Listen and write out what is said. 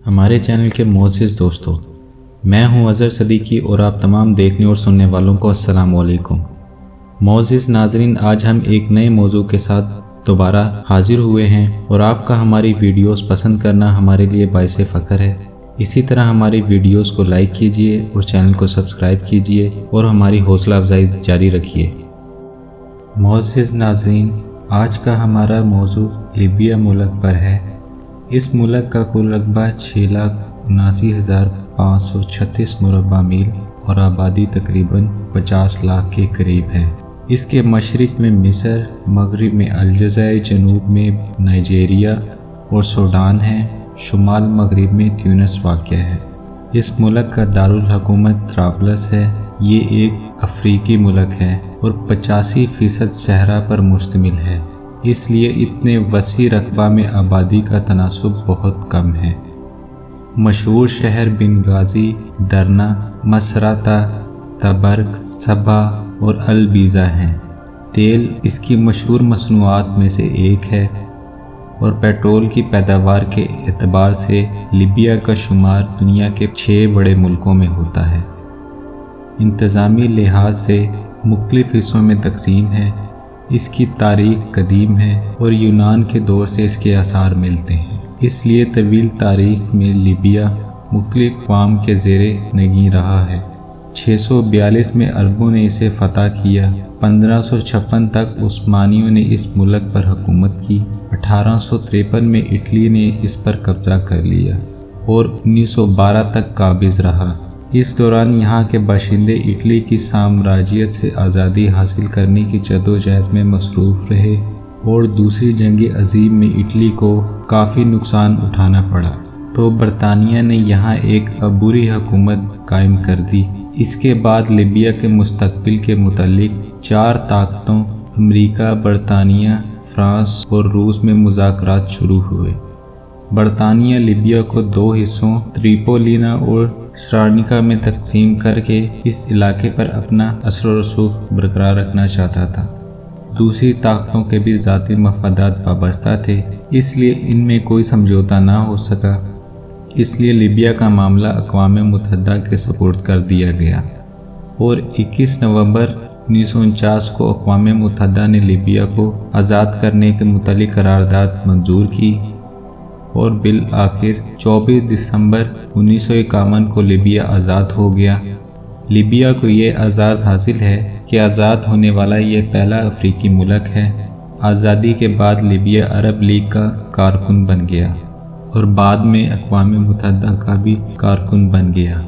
ہمارے چینل کے معزز دوستو، میں ہوں اظہر صدیقی اور آپ تمام دیکھنے اور سننے والوں کو السلام علیکم۔ معزز ناظرین، آج ہم ایک نئے موضوع کے ساتھ دوبارہ حاضر ہوئے ہیں اور آپ کا ہماری ویڈیوز پسند کرنا ہمارے لیے باعث فخر ہے۔ اسی طرح ہماری ویڈیوز کو لائک کیجئے اور چینل کو سبسکرائب کیجئے اور ہماری حوصلہ افزائی جاری رکھیے۔ معزز ناظرین، آج کا ہمارا موضوع لیبیا ملک پر ہے۔ اس ملک کا کل رقبہ 6,79,536 مربع میل اور آبادی تقریباً 50 لاکھ کے قریب ہے۔ اس کے مشرق میں مصر، مغرب میں الجزائر، جنوب میں نائجیریا اور سوڈان ہے، شمال مغرب میں تیونس واقع ہے۔ اس ملک کا دارالحکومت طرابلس ہے۔ یہ ایک افریقی ملک ہے اور 85% صحرا پر مشتمل ہے، اس لیے اتنے وسیع رقبہ میں آبادی کا تناسب بہت کم ہے۔ مشہور شہر بنغازی، درنا، مصراتہ، تبرک، صبا اور البیزا ہیں۔ تیل اس کی مشہور مصنوعات میں سے ایک ہے اور پیٹرول کی پیداوار کے اعتبار سے لیبیا کا شمار دنیا کے 6 بڑے ملکوں میں ہوتا ہے۔ انتظامی لحاظ سے مختلف حصوں میں تقسیم ہے۔ اس کی تاریخ قدیم ہے اور یونان کے دور سے اس کے آثار ملتے ہیں، اس لیے طویل تاریخ میں لیبیا مختلف اقوام کے زیر نگین رہا ہے۔ 642 میں عربوں نے اسے فتح کیا۔ 1556 تک عثمانیوں نے اس ملک پر حکومت کی۔ 1853 میں اٹلی نے اس پر قبضہ کر لیا اور 1912 تک قابض رہا۔ اس دوران یہاں کے باشندے اٹلی کی سامراجیت سے آزادی حاصل کرنے کی جدوجہد میں مصروف رہے اور دوسری جنگ عظیم میں اٹلی کو کافی نقصان اٹھانا پڑا، تو برطانیہ نے یہاں ایک عبوری حکومت قائم کر دی۔ اس کے بعد لیبیا کے مستقبل کے متعلق 4 طاقتوں امریکہ، برطانیہ، فرانس اور روس میں مذاکرات شروع ہوئے۔ برطانیہ لیبیا کو 2 حصوں تریپولینا اور سرانیکا میں تقسیم کر کے اس علاقے پر اپنا اثر و رسوخ برقرار رکھنا چاہتا تھا۔ دوسری طاقتوں کے بھی ذاتی مفادات وابستہ تھے، اس لیے ان میں کوئی سمجھوتہ نہ ہو سکا۔ اس لیے لیبیا کا معاملہ اقوام متحدہ کے سپرد کر دیا گیا اور 21 نومبر 1949 کو اقوام متحدہ نے لیبیا کو آزاد کرنے کے متعلق قرارداد منظور کی اور بالآخر 24 دسمبر 1951 کو لیبیا آزاد ہو گیا۔ لیبیا کو یہ اعزاز حاصل ہے کہ آزاد ہونے والا یہ پہلا افریقی ملک ہے۔ آزادی کے بعد لیبیا عرب لیگ کا کارکن بن گیا اور بعد میں اقوام متحدہ کا بھی کارکن بن گیا۔